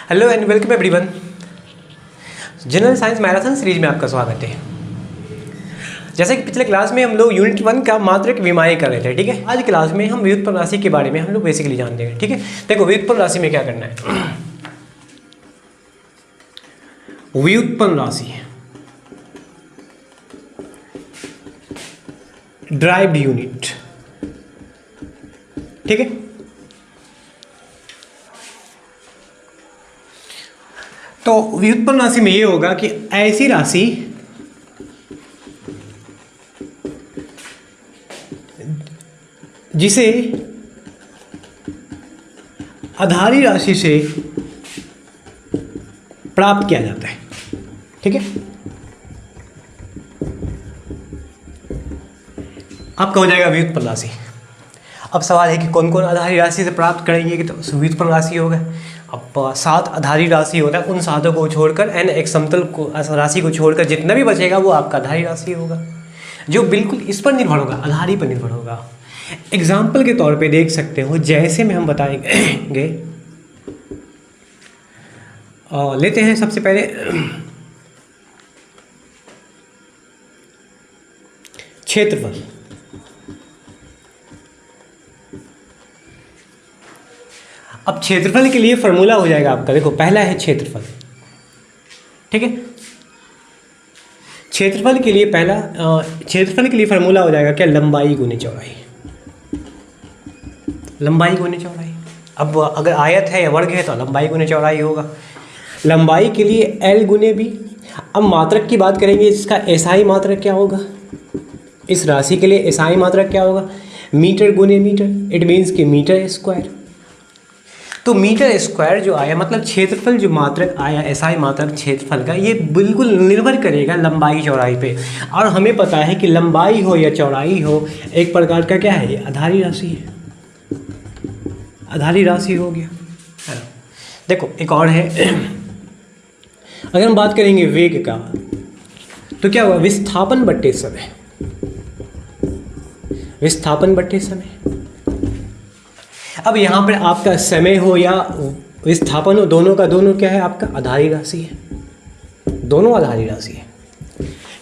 Hello and welcome everyone. General science marathon series में आपका स्वागत है। जैसे कि पिछले क्लास में हम लोग यूनिट 1 का मात्रक विमाएँ कर रहे थे, ठीक है। आज क्लास में हम व्युत्पन्न राशि के बारे में हम लोग बेसिकली जानते हैं, ठीक है। देखो व्युत्पन्न राशि में क्या करना है। व्युत्पन्न राशि ड्राइव्ड यूनिट, ठीक है। तो व्युत्पन्न राशि में ये होगा कि ऐसी राशि जिसे आधारी राशि से प्राप्त किया जाता है, ठीक है। आपका हो जाएगा व्युत्पन्न राशि। अब सवाल है कि कौन कौन आधारी राशि से प्राप्त करेंगे, कि तो व्युत्पन्न राशि होगा। अब 7 आधारी राशि होता है, उन 7 को छोड़कर n एक समतल को राशि को छोड़कर जितना भी बचेगा वो आपका आधारी राशि होगा, जो बिल्कुल इस पर निर्भर होगा, आधारी पर निर्भर होगा। एग्जाम्पल के तौर पे देख सकते हो, जैसे में हम बताएंगे। लेते हैं सबसे पहले क्षेत्रफल। अब क्षेत्रफल के लिए फॉर्मूला हो जाएगा आपका, देखो पहला है क्षेत्रफल, ठीक है। क्षेत्रफल के लिए फॉर्मूला हो जाएगा क्या, लंबाई गुने चौड़ाई, लंबाई गुने चौड़ाई। अब अगर आयत है या वर्ग है तो लंबाई गुने चौड़ाई होगा। लंबाई के लिए L गुने B। अब मात्रक की बात करेंगे, इसका SI मात्रक क्या होगा, इस राशि के लिए SI मात्रक क्या होगा, मीटर गुने मीटर। इट मीन्स कि मीटर स्क्वायर। तो मीटर स्क्वायर जो आया, मतलब क्षेत्रफल जो मात्रक आया, SI मात्रक क्षेत्रफल का, ये बिल्कुल निर्भर करेगा लंबाई चौड़ाई पे। और हमें पता है कि लंबाई हो या चौड़ाई हो, एक प्रकार का क्या है, ये आधारी राशि है, आधारी राशि हो गया, है ना। देखो एक और है, अगर हम बात करेंगे वेग का, तो क्या हुआ, विस्थापन बट्टे समय, विस्थापन बट्टे समय। अब यहाँ पर आपका समय हो या विस्थापन हो, दोनों का दोनों क्या है, आपका आधारी राशि है, दोनों आधारी राशि है।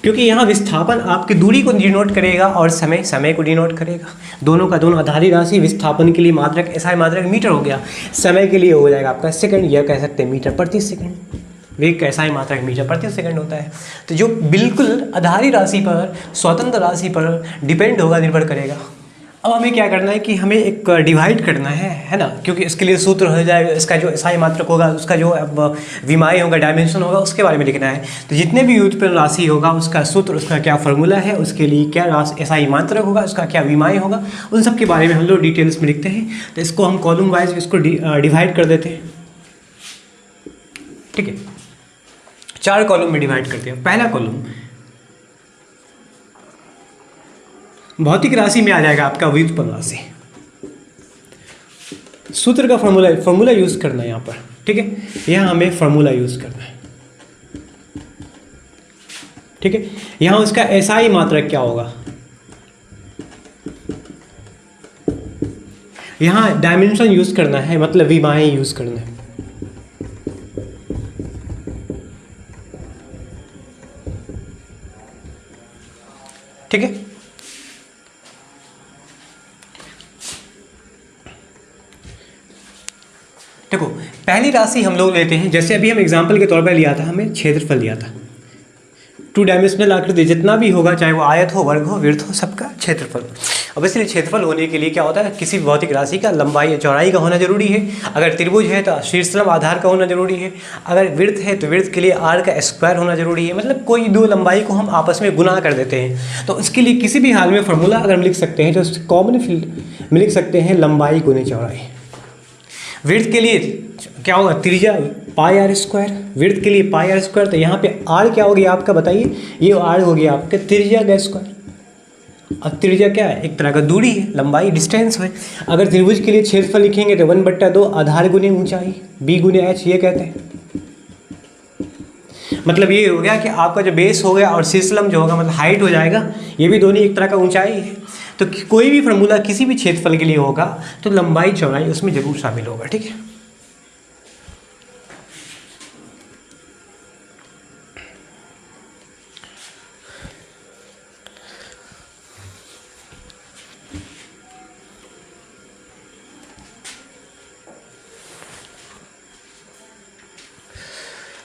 क्योंकि यहाँ विस्थापन आपकी दूरी को डिनोट करेगा और समय समय को डिनोट करेगा। दोनों का दोनों आधारी राशि। विस्थापन के लिए मात्रक SI मात्रक मीटर हो गया, समय के लिए हो जाएगा आपका सेकंड, या कह सकते हैं मीटर प्रति सेकंड। वेग का SI मात्रक मीटर प्रति सेकंड होता है। तो जो बिल्कुल आधारी राशि पर, स्वतंत्र राशि पर डिपेंड होगा, निर्भर करेगा। अब हमें क्या करना है कि हमें एक डिवाइड करना है ना, क्योंकि इसके लिए सूत्र हो जाएगा, इसका जो SI मात्रक होगा, उसका जो विमाएँ होगा, डायमेंशन होगा, उसके बारे में लिखना है। तो जितने भी व्युत्पन्न राशि होगा, उसका सूत्र, उसका क्या फॉर्मूला है, उसके लिए क्या SI मात्रक होगा, उसका क्या विमाएँ होगा, उन सब के बारे में हम लोग डिटेल्स में लिखते हैं। तो इसको हम कॉलम वाइज इसको डिवाइड कर देते हैं, ठीक है। 4 कॉलम में डिवाइड करते हैं। पहला कॉलम भौतिक राशि में आ जाएगा आपका व्युत्पन्न राशि। सूत्र का फॉर्मूला यूज करना है यहाँ पर, ठीक है। यहाँ हमें फॉर्मूला यूज करना है, ठीक है। यहाँ उसका SI मात्रक क्या होगा, यहाँ डायमेंशन यूज करना है, मतलब विमाएँ यूज करना है, ठीक है। देखो पहली राशि हम लोग लेते हैं, जैसे अभी हम एग्जाम्पल के तौर पर लिया था, हमें क्षेत्रफल लिया था। 2 डायमेंशनल आकृति जितना भी होगा, चाहे वो आयत हो, वर्ग हो, वृत्त हो, सबका क्षेत्रफल। अब इसलिए क्षेत्रफल होने के लिए क्या होता है, किसी भी भौतिक राशि का लंबाई या चौड़ाई का होना जरूरी है। अगर त्रिभुज है तो शीर्षलंब आधार का होना जरूरी है। अगर वृत्त है तो वृत्त के लिए r का स्क्वायर होना जरूरी है। मतलब कोई दो लंबाई को हम आपस में गुना कर देते हैं। तो इसके लिए किसी भी हाल में फॉर्मूला अगर हम लिख सकते हैं, तो कॉमन फील्ड में लिख सकते हैं लंबाई गुने चौड़ाई। वृत्त के लिए क्या होगा, त्रिज्या पाई r स्क्वायर, वृत्त के लिए पाई r स्क्वायर। तो यहाँ पे r क्या हो गया आपका, बताइए, ये r हो गया आपका त्रिज्या का स्क्वायर। और त्रिज्या क्या है, एक तरह का दूरी है, लंबाई डिस्टेंस है। अगर त्रिभुज के लिए क्षेत्रफल लिखेंगे तो 1/2 आधार गुने ऊंचाई, b गुने h, ये कहते हैं। मतलब ये हो गया कि आपका जो बेस हो गया और शीर्षलंब जो होगा, मतलब हाइट हो जाएगा, ये भी दोनों एक तरह का ऊंचाई है। तो कोई भी फार्मूला किसी भी क्षेत्रफल के लिए होगा तो लंबाई चौड़ाई उसमें जरूर शामिल होगा, ठीक है।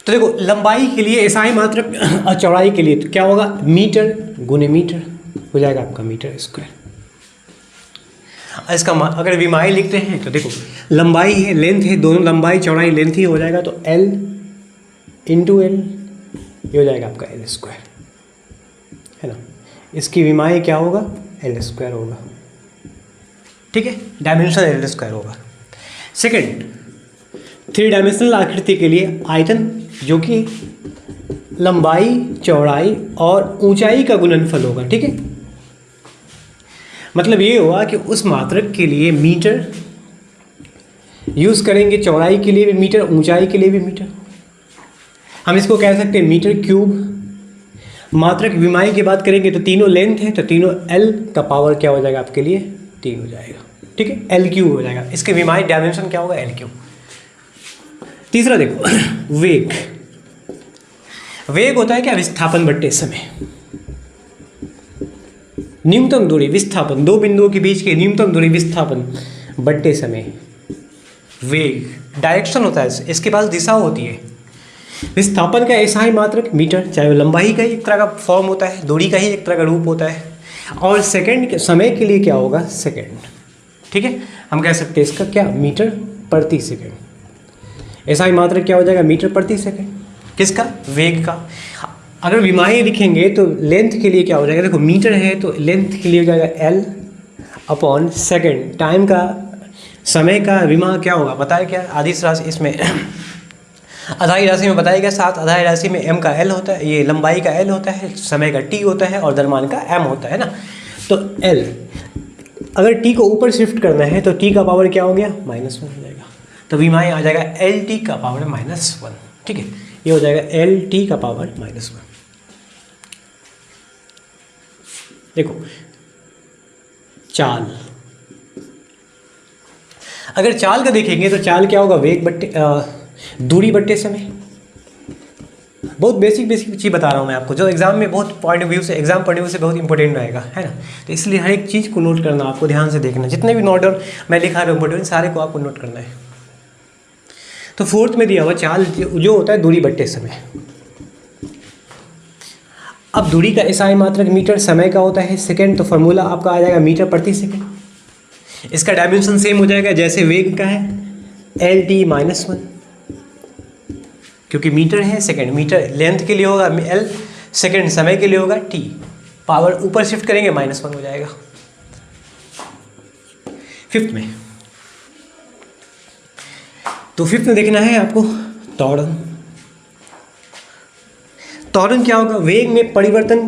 तो देखो लंबाई के लिए एसआई मात्रक और चौड़ाई के लिए तो क्या होगा, मीटर गुने मीटर हो जाएगा आपका मीटर स्क्वायर। इसका अगर विमाई लिखते हैं तो देखो लंबाई है लेंथ है, दोनों लंबाई चौड़ाई लेंथ ही हो जाएगा, तो L इंटू एल ये हो जाएगा आपका L स्क्वायर, है ना। इसकी विमाई क्या होगा, L स्क्वायर होगा, ठीक है, डायमेंशन L स्क्वायर होगा। सेकंड, 3 डायमेंशनल आकृति के लिए आयतन जो कि लंबाई चौड़ाई और ऊंचाई का गुणनफल होगा, ठीक है। मतलब ये हुआ कि उस मात्रक के लिए मीटर यूज़ करेंगे, चौड़ाई के लिए भी मीटर, ऊंचाई के लिए भी मीटर। हम इसको कह सकते हैं मीटर क्यूब। मात्रक विमाई की बात करेंगे तो तीनों लेंथ है, तो तीनों L का पावर क्या हो जाएगा आपके लिए 3 हो जाएगा, ठीक है, L क्यूब हो जाएगा। इसके विमाई डायमेंशन क्या होगा, L क्यूब। तीसरा देखो वेग। वेग होता है क्या, विस्थापन बट्टे समय। न्यूनतम दूरी विस्थापन, दो बिंदुओं के बीच की न्यूनतम दूरी विस्थापन बट्टे समय। वेग डायरेक्शन होता है, इसके पास दिशा होती है। विस्थापन का एसआई मात्रक मीटर, चाहे वो लंबाई का ही एक तरह का फॉर्म होता है, दूरी का ही एक तरह का रूप होता है। और सेकंड समय के लिए क्या होगा, सेकंड, ठीक है। हम कह सकते हैं इसका क्या, मीटर प्रति सेकंड। एसआई मात्रक क्या हो जाएगा, मीटर प्रति सेकंड। किसका, वेग का। अगर विमाई लिखेंगे तो लेंथ के लिए क्या हो जाएगा, देखो मीटर है तो लेंथ के लिए हो जाएगा L अपॉन सेकेंड। टाइम का, समय का विमा क्या होगा बताया क्या, आदिश राशि, इसमें आधारी राशि में बताया गया 7, आधारी राशि में m का L होता है, ये लंबाई का L होता है, समय का T होता है और द्रव्यमान का m होता है ना। तो L अगर T को ऊपर शिफ्ट करना है तो T का पावर क्या हो गया, -1 हो जाएगा। तो विमाई आ जाएगा LT का पावर -1, ठीक है, ये हो जाएगा LT का पावर -1। देखो चाल, अगर चाल का देखेंगे तो चाल क्या होगा, वेग बट्टे दूरी बट्टे समय। बहुत बेसिक चीज़ बता रहा हूँ मैं आपको, जो एग्जाम में बहुत पॉइंट ऑफ व्यू से, एग्जाम पॉइंट ऑफ व्यू से बहुत इंपॉर्टेंट रहेगा, है ना। तो इसलिए हर एक चीज़ को नोट करना, आपको ध्यान से देखना, जितने भी नोट और मैं लिखा रहा हूँ सारे को आपको नोट करना है। तो फोर्थ में दिया हुआ चाल जो होता है दूरी बट्टे समय। अब दूरी का एसआई मात्रक मीटर, समय का होता है सेकंड, तो फार्मूला आपका आ जाएगा मीटर प्रति सेकंड। इसका डायमेंशन सेम हो जाएगा जैसे वेग का है, LT -1, क्योंकि मीटर है, सेकंड मीटर लेंथ के लिए होगा L, सेकंड समय के लिए होगा T, पावर ऊपर शिफ्ट करेंगे -1 हो जाएगा। फिफ्थ में, तो फिफ्थ में देखना है आपको त्वरण। त्वरण क्या होगा, वेग में परिवर्तन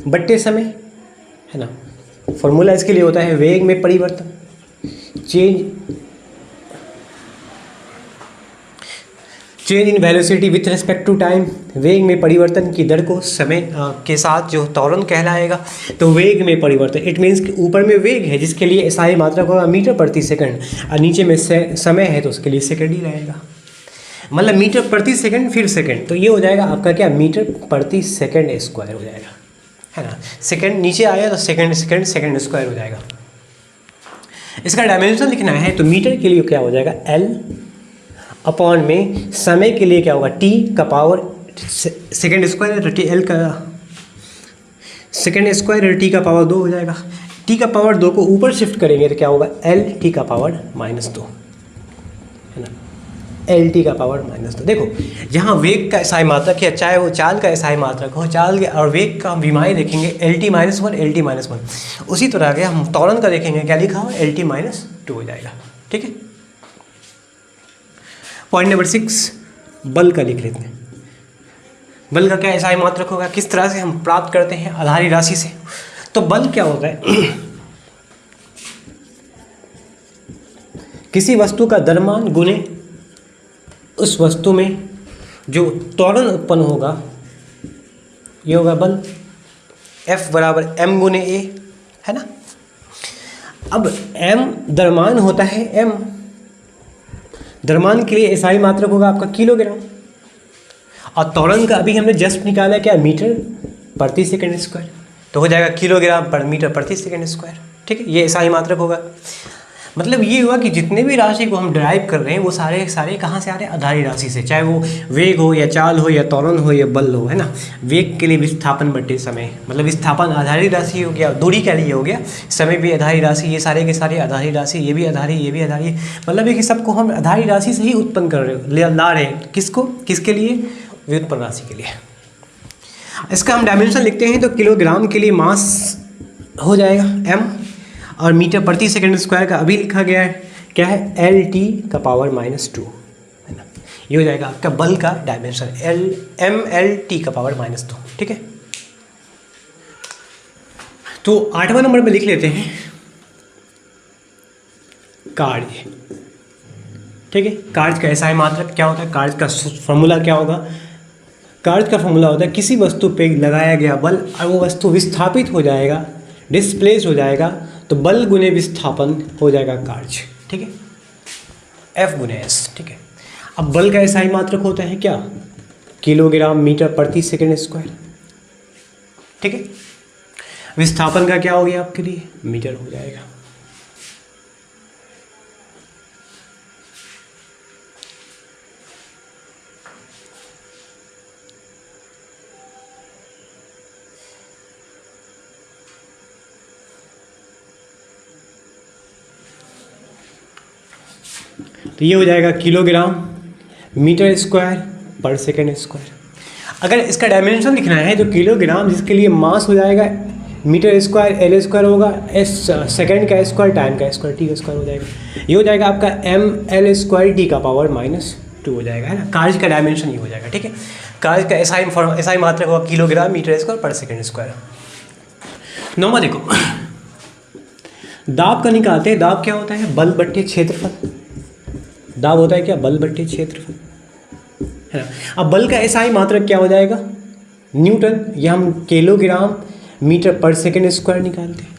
बट्टे समय, है ना। फॉर्मूला इसके लिए होता है वेग में परिवर्तन, change in velocity with respect to time. वेग में परिवर्तन की दर को समय के साथ जो त्वरण कहलाएगा। तो वेग में परिवर्तन, इट मीन्स कि ऊपर में वेग है जिसके लिए एसआई मात्रक होगा मीटर प्रति सेकंड, और नीचे में समय है तो उसके लिए सेकंड ही रहेगा। मतलब मीटर प्रति सेकंड फिर सेकंड, तो ये हो जाएगा आपका क्या, मीटर प्रति सेकंड स्क्वायर हो जाएगा, है ना। सेकंड नीचे आया तो सेकंड स्क्वायर हो जाएगा। इसका डायमेंशन लिखना है तो मीटर के लिए क्या हो जाएगा, L अपॉन में समय के लिए क्या होगा, T का पावर सेकंड स्क्वायर, तो L का सेकंड स्क्वायर, T का पावर 2 हो जाएगा। T का पावर 2 को ऊपर शिफ्ट करेंगे तो क्या होगा, LT का पावर -2, है ना, LT का पावर -2। देखो जहाँ वेग का एसआई मात्रक है, चाहे वो चाल का एसआई मात्रक हो, चाल के और वेग का विमाई देखेंगे LT -1 LT -1, उसी तरह के हम त्वरण का देखेंगे क्या लिखा हो, LT -2 हो जाएगा, ठीक है। पॉइंट नंबर 6, बल का लिख लेते हैं। बल का क्या एसआई मात्रक होगा, किस तरह से हम प्राप्त करते हैं, आधारी राशि से। तो बल क्या होता है, किसी वस्तु का द्रव्यमान गुने उस वस्तु में जो त्वरण उत्पन्न होगा, ये होगा बल। F बराबर m गुने A, है ना। अब m द्रव्यमान होता है, m द्रव्यमान के लिए एसआई मात्रक होगा आपका किलोग्राम, और त्वरण का अभी हमने जस्ट निकाला क्या, मीटर प्रति सेकंड स्क्वायर, तो हो जाएगा किलोग्राम पर मीटर प्रति सेकंड स्क्वायर, ठीक है। ये एसआई मात्रक होगा। मतलब ये हुआ कि जितने भी राशि को हम ड्राइव कर रहे हैं वो सारे सारे कहाँ से आ रहे हैं, आधारी राशि से, चाहे वो वेग हो या चाल हो या त्वरण हो या बल हो, है ना। वेग के लिए विस्थापन बटे समय, मतलब विस्थापन आधारी राशि हो गया, दूरी के लिए हो गया, समय भी आधारी राशि, ये सारे के सारे आधारी राशि, ये भी आधारी, ये भी आधारी, मतलब है कि सबको हम आधारी राशि से ही उत्पन्न कर रहे हो, ला रहे हैं। किसको, किसके लिए, व्युत्पन्न राशि के लिए। इसका हम डायमेंशन लिखते हैं तो किलोग्राम के लिए मास हो जाएगा m, और मीटर प्रति सेकंड स्क्वायर का अभी लिखा गया है क्या है, LT⁻², है ना। ये हो जाएगा आपका बल का डायमेंशन, mLT⁻², ठीक है। तो 8वां नंबर पे लिख लेते हैं कार्य, ठीक है। कार्य का SI मात्रक क्या होता है, कार्य का फॉर्मूला क्या होगा, कार्य का फॉर्मूला होता है किसी वस्तु पे लगाया गया बल और वो वस्तु विस्थापित हो जाएगा, डिस्प्लेस हो जाएगा, तो बल गुने विस्थापन हो जाएगा कार्य, ठीक है, F गुने S, ठीक है। अब बल का SI मात्रक होता है क्या, किलोग्राम मीटर प्रति सेकंड स्क्वायर, ठीक है। विस्थापन का क्या हो गया आपके लिए, मीटर हो जाएगा। तो ये हो जाएगा किलोग्राम मीटर स्क्वायर पर सेकंड स्क्वायर। अगर इसका डायमेंशन लिखना है तो किलोग्राम, जिसके लिए मास हो जाएगा मीटर स्क्वायर, L स्क्वायर होगा, S सेकंड का स्क्वायर, टाइम का स्क्वायर, T का स्क्वायर हो जाएगा। ये हो जाएगा आपका mL² T⁻² हो जाएगा, है ना। कार्य का डायमेंशन ये हो जाएगा, ठीक है। कार्य का SI मात्रक होगा किलोग्राम मीटर स्क्वायर पर सेकंड स्क्वायर। 9वां देखो, दाब का निकालते हैं। दाब क्या होता है, बल बट्टे क्षेत्रफल। दाब होता है क्या, बल बट्टे क्षेत्रफल, है ना। अब बल का SI मात्रक क्या हो जाएगा, न्यूटन, या हम किलोग्राम मीटर पर सेकंड स्क्वायर निकालते हैं,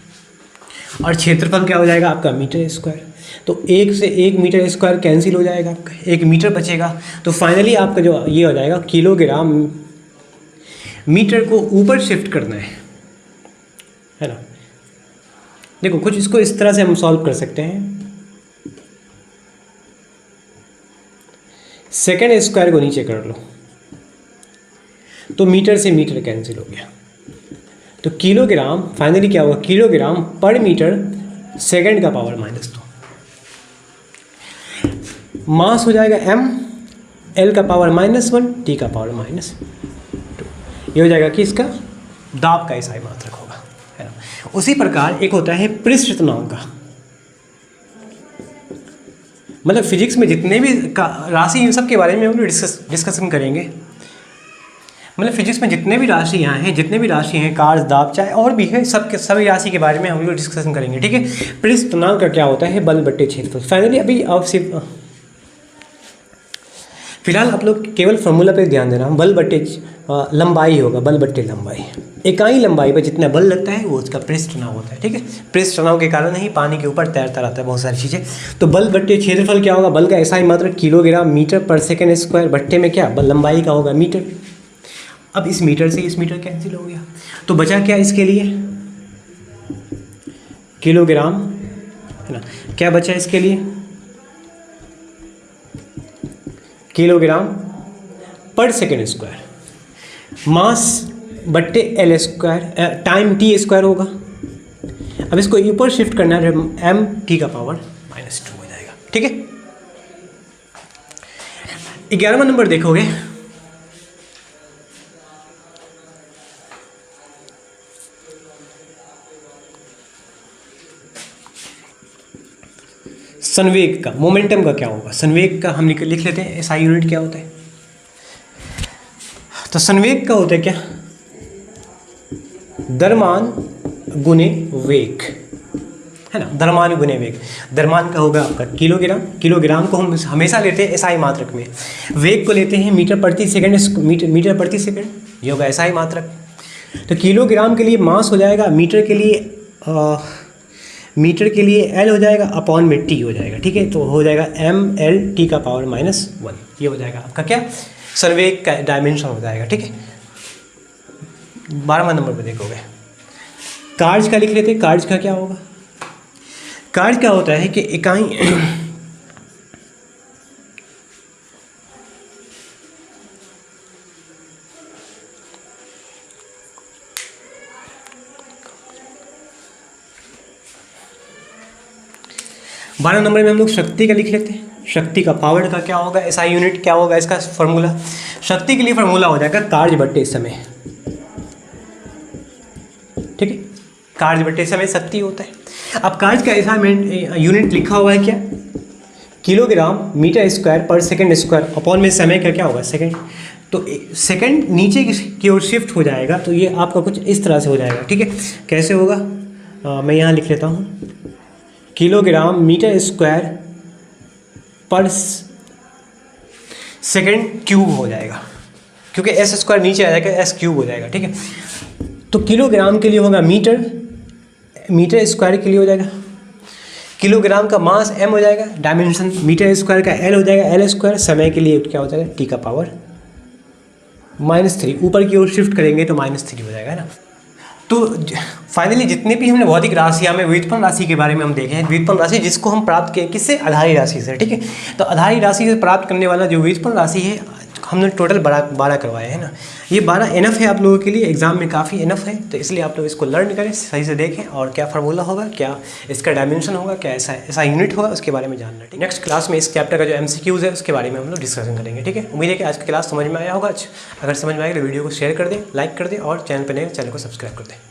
और क्षेत्रफल क्या हो जाएगा आपका, मीटर स्क्वायर। तो 1 से 1 मीटर स्क्वायर कैंसिल हो जाएगा, आपका 1 मीटर बचेगा। तो फाइनली आपका जो ये हो जाएगा, किलोग्राम मीटर को ऊपर शिफ्ट करना है ना। देखो कुछ इसको इस तरह से हम सॉल्व कर सकते हैं, सेकंड स्क्वायर को नीचे कर लो तो मीटर से मीटर कैंसिल हो गया, तो किलोग्राम फाइनली क्या होगा, किलोग्राम पर मीटर सेकंड का पावर -2। मास हो जाएगा m, L का पावर -1, T का पावर -2। ये हो जाएगा कि इसका दाब का SI मात्रक होगा, है ना। उसी प्रकार एक होता है पृष्ठ तनाव का, मतलब फिजिक्स में जितने भी राशि इन सब के बारे में हम लोग डिस्कशन करेंगे। मतलब फिजिक्स में जितने भी राशियाँ हैं, जितने भी राशि हैं, कार्य, दाब, चाहे और भी है, सभी राशि के बारे में हम लोग डिस्कशन करेंगे, ठीक है। पृष्ठ तनाव का क्या होता है, बल बट्टे क्षेत्रफल। फाइनली अभी आप सिर्फ फिलहाल आप लोग केवल फॉर्मूला पे ध्यान देना, बल बट्टे लंबाई होगा, बल बट्टे लंबाई, इकाई लंबाई पर जितना बल लगता है वो उसका पृष्ठ तनाव होता है, ठीक है। पृष्ठ तनाव के कारण ही पानी के ऊपर तैरता रहता है बहुत सारी चीज़ें। तो बल बट्टे क्षेत्रफल क्या होगा, बल का SI मात्रक किलोग्राम मीटर पर सेकंड स्क्वायर, बट्टे में क्या, बल लंबाई का होगा मीटर। अब इस मीटर से इस मीटर कैंसिल हो गया, तो बचा क्या इसके लिए, किलोग्राम, है ना। क्या बचा इसके लिए, किलोग्राम पर सेकंड स्क्वायर। मास बट्टे L square, time T square होगा। अब इसको ऊपर शिफ्ट करना है, mT का पावर -2 हो जाएगा, ठीक है। 11वां नंबर देखोगे, संवेग का, मोमेंटम का क्या होगा। संवेग का हम लिख लेते हैं, SI यूनिट क्या होता है। तो संवेग का होता है क्या, द्रव्यमान गुने वेग, है ना। द्रव्यमान गुने वेग, द्रव्यमान का होगा आपका किलोग्राम। किलोग्राम को हम हमेशा लेते हैं SI मात्रक में, वेग को लेते हैं मीटर प्रति सेकंड, मीटर प्रति सेकंड, ये होगा SI मात्रक। तो किलोग्राम के लिए मास हो जाएगा, मीटर के लिए L हो जाएगा, अपॉन में T हो जाएगा, ठीक है। तो हो जाएगा mLT का पावर -1, ये हो जाएगा आपका क्या, संवेग का डायमेंशन हो जाएगा, ठीक है। 12वां नंबर पे देखोगे, कार्य का लिख लेते हैं। कार्य का क्या होगा, कार्य क्या होता है कि इकाई 12 नंबर में हम लोग शक्ति का लिख लेते हैं। शक्ति का पावर का क्या होगा, एसआई यूनिट क्या होगा, इसका फॉर्मूला। शक्ति के लिए फॉर्मूला हो जाएगा कार्य बट्टे समय। ठीक है, कार्य बट्टे समय शक्ति होता है। अब कार्य का एसआई यूनिट लिखा हुआ है क्या, किलोग्राम मीटर स्क्वायर पर सेकंड स्क्वायर अपॉन में समय का क्या होगा सेकंड। तो सेकंड नीचे की ओर शिफ्ट हो जाएगा, तो ये आपका कुछ इस तरह से हो जाएगा। ठीक है, कैसे होगा, मैं यहाँ लिख लेता हूँ, किलोग्राम मीटर स्क्वायर पर सेकंड क्यूब हो जाएगा, क्योंकि एस स्क्वायर नीचे आ जाएगा, एस क्यूब हो जाएगा। ठीक है, तो किलोग्राम के लिए होगा मीटर, मीटर स्क्वायर के लिए हो जाएगा, किलोग्राम का मास m हो जाएगा, डायमेंशन मीटर स्क्वायर का l हो जाएगा, l स्क्वायर, समय के लिए क्या हो जाएगा t का पावर -3, ऊपर की ओर शिफ्ट करेंगे तो -3 हो जाएगा, है ना। तो फाइनली जितने भी हमने भौतिक राशियाँ में व्युत्पन्न राशि के बारे में हम देखे हैं, व्युत्पन्न राशि जिसको हम प्राप्त किए किससे, आधारी राशि से। ठीक है, तो आधारी राशि से प्राप्त करने वाला जो व्युत्पन्न राशि है हमने टोटल 12 करवाए हैं ना। ये 12 इनफ है आप लोगों के लिए, एग्जाम में काफ़ी इनफ है, तो इसलिए आप लोग इसको लर्न करें, सही से देखें, और क्या फार्मूला होगा, क्या इसका डायमेंशन होगा, क्या ऐसा यूनिट होगा, उसके बारे में जानना। ठीक, नेक्स्ट क्लास में इस चैप्टर का जो MCQs है उसके बारे में हम लोग डिस्कशन करेंगे। ठीक है, उम्मीद है कि आज की क्लास समझ में आया होगा। अगर समझ में आएगा तो वीडियो को शेयर कर दें, लाइक कर दें, और चैनल पर नए चैनल को सब्सक्राइब कर दें।